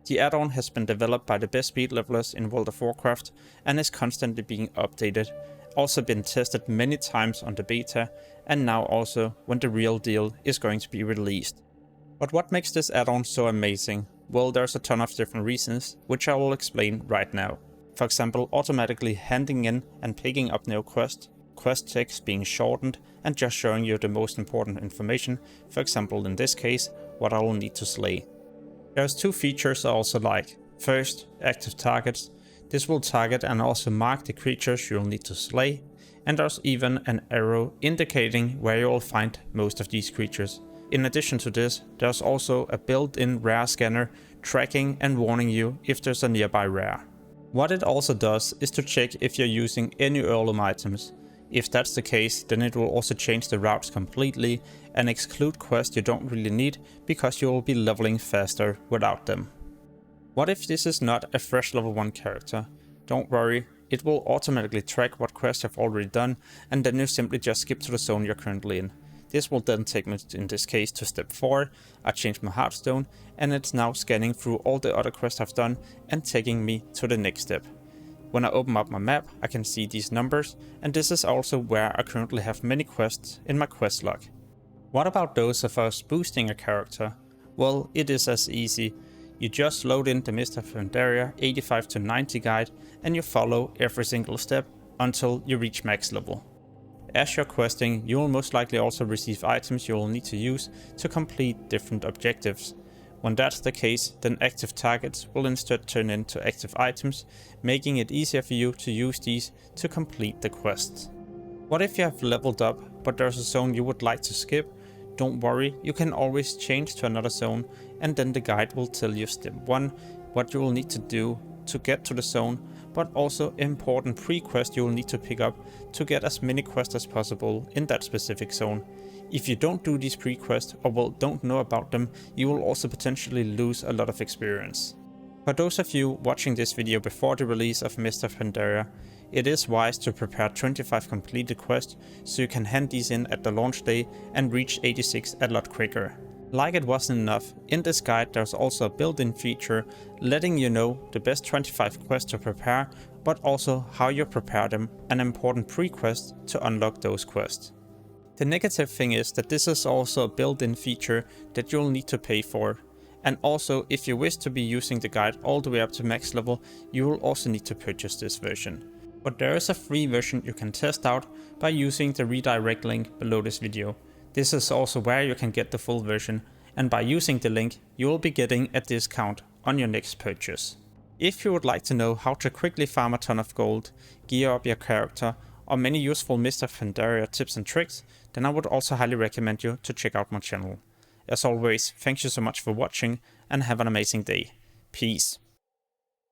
The add-on has been developed by the best speed levelers in World of Warcraft and is constantly being updated, also been tested many times on the beta, and now also when the real deal is going to be released. But what makes this add-on so amazing? Well, there's a ton of different reasons, which I will explain right now. For example, automatically handing in and picking up new quests, quest text being shortened and just showing you the most important information, for example in this case, what I will need to slay. There's two features I also like. First, active targets. This will target and also mark the creatures you'll need to slay, and there's even an arrow indicating where you'll find most of these creatures. In addition to this, there's also a built-in rare scanner tracking and warning you if there's a nearby rare. What it also does is to check if you're using any heirloom items. If that's the case, then it will also change the routes completely and exclude quests you don't really need because you will be leveling faster without them. What if this is not a fresh level 1 character? Don't worry, it will automatically track what quests you've already done, and then you simply just skip to the zone you're currently in. This will then take me, in this case, to step 4, I changed my hearthstone, and it's now scanning through all the other quests I've done and taking me to the next step. When I open up my map, I can see these numbers, and this is also where I currently have many quests in my quest log. What about those of us boosting a character? Well, it is as easy. You just load in the Mist of Pandaria 85 to 90 guide and you follow every single step until you reach max level. As you're questing, you will most likely also receive items you will need to use to complete different objectives. When that's the case, then active targets will instead turn into active items, making it easier for you to use these to complete the quests. What if you have leveled up, but there's a zone you would like to skip? Don't worry, you can always change to another zone, and then the guide will tell you step 1, what you will need to do to get to the zone, but also important pre-quests you will need to pick up to get as many quests as possible in that specific zone. If you don't do these pre-quests or well don't know about them, you will also potentially lose a lot of experience. For those of you watching this video before the release of Mist of Pandaria, it is wise to prepare 25 completed quests so you can hand these in at the launch day and reach 86 a lot quicker. Like it wasn't enough, in this guide there's also a built-in feature letting you know the best 25 quests to prepare, but also how you prepare them and important pre-quests to unlock those quests. The negative thing is that this is also a built-in feature that you'll need to pay for. And also, if you wish to be using the guide all the way up to max level, you will also need to purchase this version. But there is a free version you can test out by using the redirect link below this video. This is also where you can get the full version, and by using the link, you will be getting a discount on your next purchase. If you would like to know how to quickly farm a ton of gold, gear up your character, or many useful Mist of Pandaria tips and tricks, then I would also highly recommend you to check out my channel. As always, thank you so much for watching and have an amazing day. Peace.